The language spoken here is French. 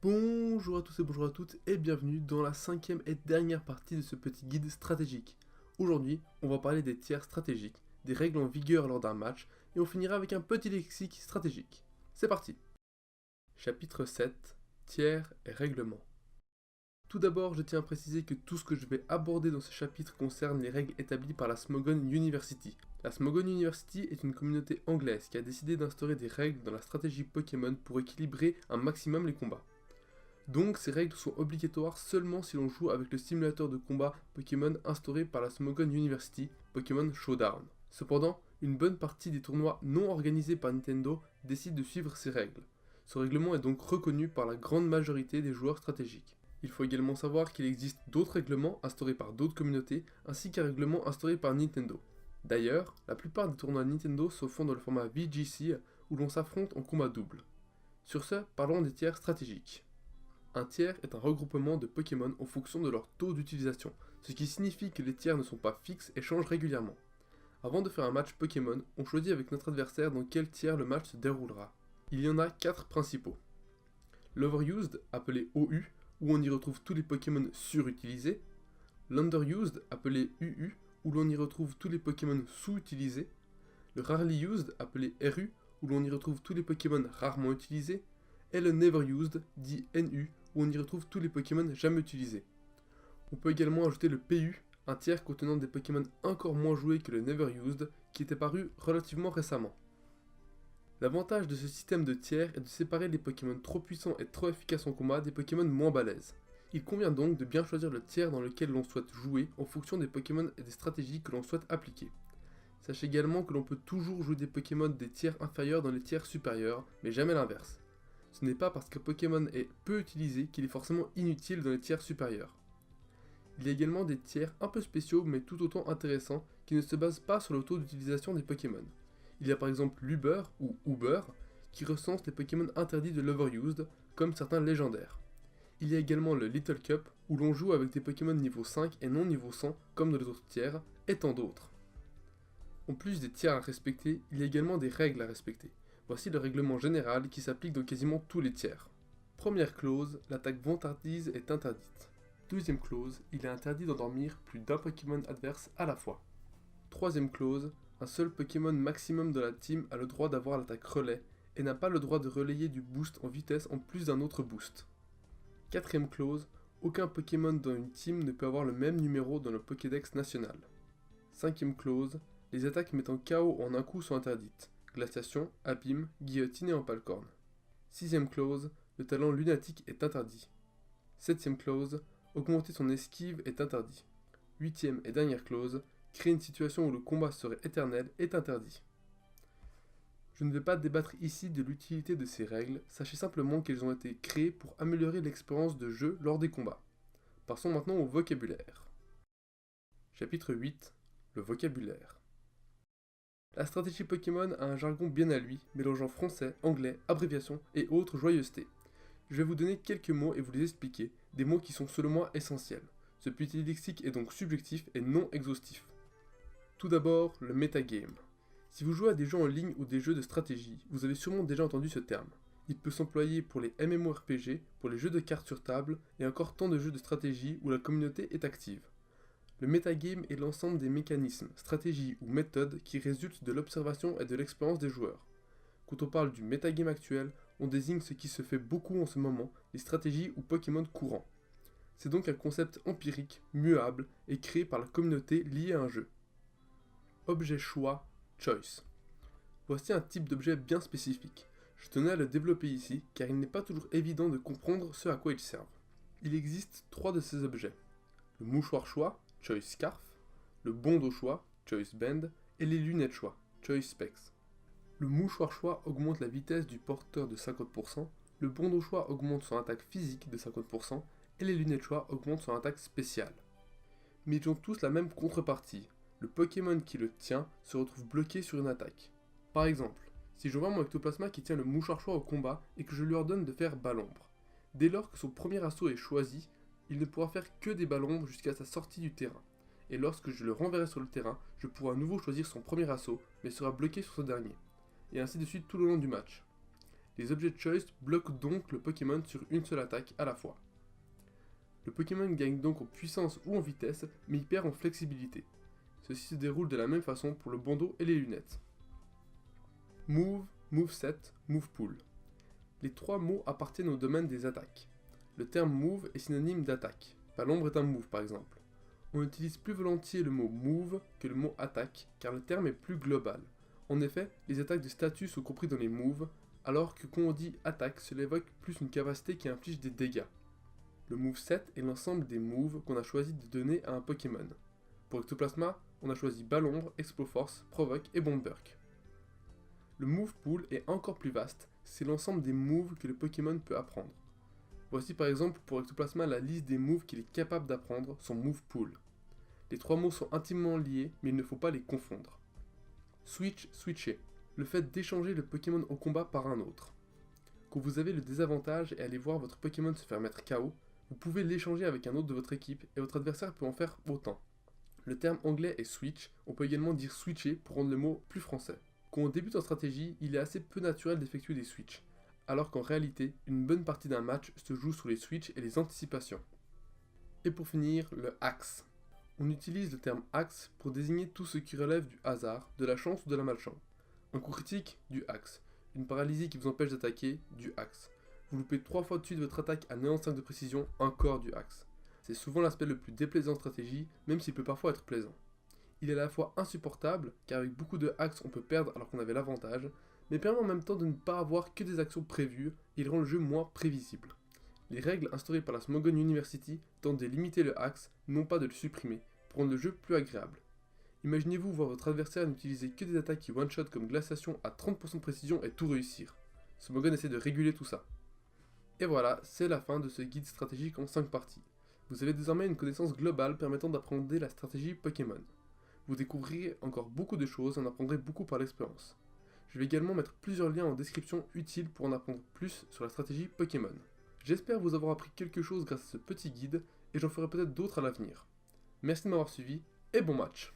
Bonjour à tous et bonjour à toutes et bienvenue dans la cinquième et dernière partie de ce petit guide stratégique. Aujourd'hui, on va parler des tiers stratégiques, des règles en vigueur lors d'un match et on finira avec un petit lexique stratégique. C'est parti. Chapitre 7. Tiers et règlements. Tout d'abord, je tiens à préciser que tout ce que je vais aborder dans ce chapitre concerne les règles établies par la Smogon University. La Smogon University est une communauté anglaise qui a décidé d'instaurer des règles dans la stratégie Pokémon pour équilibrer un maximum les combats. Donc ces règles sont obligatoires seulement si l'on joue avec le simulateur de combat Pokémon instauré par la Smogon University, Pokémon Showdown. Cependant, une bonne partie des tournois non organisés par Nintendo décident de suivre ces règles. Ce règlement est donc reconnu par la grande majorité des joueurs stratégiques. Il faut également savoir qu'il existe d'autres règlements instaurés par d'autres communautés ainsi qu'un règlement instauré par Nintendo. D'ailleurs, la plupart des tournois Nintendo se font dans le format VGC où l'on s'affronte en combat double. Sur ce, parlons des tiers stratégiques. Un tiers est un regroupement de Pokémon en fonction de leur taux d'utilisation, ce qui signifie que les tiers ne sont pas fixes et changent régulièrement. Avant de faire un match Pokémon, on choisit avec notre adversaire dans quel tiers le match se déroulera. Il y en a 4 principaux. L'Overused, appelé OU, où on y retrouve tous les Pokémon surutilisés. L'Underused, appelé UU, où l'on y retrouve tous les Pokémon sous-utilisés. Le Rarely Used, appelé RU, où l'on y retrouve tous les Pokémon rarement utilisés. Et le Never Used, dit NU, où on y retrouve tous les Pokémon jamais utilisés. On peut également ajouter le PU, un tiers contenant des Pokémon encore moins joués que le Never Used, qui était paru relativement récemment. L'avantage de ce système de tiers est de séparer les Pokémon trop puissants et trop efficaces en combat des Pokémon moins balèzes. Il convient donc de bien choisir le tiers dans lequel l'on souhaite jouer en fonction des Pokémon et des stratégies que l'on souhaite appliquer. Sachez également que l'on peut toujours jouer des Pokémon des tiers inférieurs dans les tiers supérieurs, mais jamais l'inverse. Ce n'est pas parce qu'un Pokémon est peu utilisé qu'il est forcément inutile dans les tiers supérieurs. Il y a également des tiers un peu spéciaux mais tout autant intéressants qui ne se basent pas sur le taux d'utilisation des Pokémon. Il y a par exemple l'Uber ou Uber qui recense les Pokémon interdits de l'Overused comme certains légendaires. Il y a également le Little Cup où l'on joue avec des Pokémon niveau 5 et non niveau 100 comme dans les autres tiers et tant d'autres. En plus des tiers à respecter, il y a également des règles à respecter. Voici le règlement général qui s'applique dans quasiment tous les tiers. Première clause, l'attaque vantardise est interdite. Deuxième clause, il est interdit d'endormir plus d'un Pokémon adverse à la fois. Troisième clause, un seul Pokémon maximum de la team a le droit d'avoir l'attaque relais et n'a pas le droit de relayer du boost en vitesse en plus d'un autre boost. Quatrième clause, aucun Pokémon dans une team ne peut avoir le même numéro dans le Pokédex national. Cinquième clause, les attaques mettant KO en un coup sont interdites. Glaciation, abîme, guillotine et empalcorne. Sixième clause, le talent lunatique est interdit. Septième clause, augmenter son esquive est interdit. Huitième et dernière clause, créer une situation où le combat serait éternel est interdit. Je ne vais pas débattre ici de l'utilité de ces règles, sachez simplement qu'elles ont été créées pour améliorer l'expérience de jeu lors des combats. Passons maintenant au vocabulaire. Chapitre 8. Le vocabulaire. La stratégie Pokémon a un jargon bien à lui, mélangeant français, anglais, abréviations et autres joyeusetés. Je vais vous donner quelques mots et vous les expliquer, des mots qui sont selon moi essentiels. Ce petit lexique est donc subjectif et non exhaustif. Tout d'abord, le metagame. Si vous jouez à des jeux en ligne ou des jeux de stratégie, vous avez sûrement déjà entendu ce terme. Il peut s'employer pour les MMORPG, pour les jeux de cartes sur table et encore tant de jeux de stratégie où la communauté est active. Le metagame est l'ensemble des mécanismes, stratégies ou méthodes qui résultent de l'observation et de l'expérience des joueurs. Quand on parle du metagame actuel, on désigne ce qui se fait beaucoup en ce moment, les stratégies ou Pokémon courants. C'est donc un concept empirique, muable et créé par la communauté liée à un jeu. Objet choix, choice. Voici un type d'objet bien spécifique. Je tenais à le développer ici car il n'est pas toujours évident de comprendre ce à quoi ils servent. Il existe 3 de ces objets. Le mouchoir choix, choice scarf, le bandeau choix, choice band, et les lunettes choix, choice specs. Le mouchoir choix augmente la vitesse du porteur de 50%, le bandeau choix augmente son attaque physique de 50%, et les lunettes choix augmentent son attaque spéciale. Mais ils ont tous la même contrepartie, le Pokémon qui le tient se retrouve bloqué sur une attaque. Par exemple, si je vois mon Ectoplasma qui tient le mouchoir choix au combat et que je lui ordonne de faire balle ombre. Dès lors que son premier assaut est choisi, il ne pourra faire que des balles ombres jusqu'à sa sortie du terrain. Et lorsque je le renverrai sur le terrain, je pourrai à nouveau choisir son premier assaut, mais sera bloqué sur ce dernier. Et ainsi de suite tout le long du match. Les objets de choice bloquent donc le Pokémon sur une seule attaque à la fois. Le Pokémon gagne donc en puissance ou en vitesse, mais il perd en flexibilité. Ceci se déroule de la même façon pour le bandeau et les lunettes. Move, moveset, move pool. Les trois mots appartiennent au domaine des attaques. Le terme move est synonyme d'attaque. Palombre est un move par exemple. On utilise plus volontiers le mot move que le mot attaque, car le terme est plus global. En effet, les attaques de statut sont compris dans les moves, alors que quand on dit attaque, cela évoque plus une capacité qui inflige des dégâts. Le moveset est l'ensemble des moves qu'on a choisi de donner à un Pokémon. Pour Ectoplasma, on a choisi Ballombre, Exploforce, Provoque et Bombburk. Le move pool est encore plus vaste, c'est l'ensemble des moves que le Pokémon peut apprendre. Voici par exemple pour Ectoplasma la liste des moves qu'il est capable d'apprendre, son move pool. Les trois mots sont intimement liés, mais il ne faut pas les confondre. Switch, switcher. Le fait d'échanger le Pokémon au combat par un autre. Quand vous avez le désavantage et allez voir votre Pokémon se faire mettre KO, vous pouvez l'échanger avec un autre de votre équipe et votre adversaire peut en faire autant. Le terme anglais est switch, on peut également dire switcher pour rendre le mot plus français. Quand on débute en stratégie, il est assez peu naturel d'effectuer des switches, alors qu'en réalité, une bonne partie d'un match se joue sur les switches et les anticipations. Et pour finir, le axe. On utilise le terme axe pour désigner tout ce qui relève du hasard, de la chance ou de la malchance. Un coup critique, du axe. Une paralysie qui vous empêche d'attaquer, du axe. Vous loupez 3 fois de suite votre attaque à 95 de précision, encore du axe. C'est souvent l'aspect le plus déplaisant en stratégie, même s'il peut parfois être plaisant. Il est à la fois insupportable, car avec beaucoup de axes on peut perdre alors qu'on avait l'avantage, mais permet en même temps de ne pas avoir que des actions prévues, et il rend le jeu moins prévisible. Les règles instaurées par la Smogon University tentent de limiter le axe, non pas de le supprimer, pour rendre le jeu plus agréable. Imaginez-vous voir votre adversaire n'utiliser que des attaques qui one-shot comme Glaciation à 30% de précision et tout réussir. Smogon essaie de réguler tout ça. Et voilà, c'est la fin de ce guide stratégique en 5 parties. Vous avez désormais une connaissance globale permettant d'appréhender la stratégie Pokémon. Vous découvrirez encore beaucoup de choses et en apprendrez beaucoup par l'expérience. Je vais également mettre plusieurs liens en description utiles pour en apprendre plus sur la stratégie Pokémon. J'espère vous avoir appris quelque chose grâce à ce petit guide et j'en ferai peut-être d'autres à l'avenir. Merci de m'avoir suivi et bon match!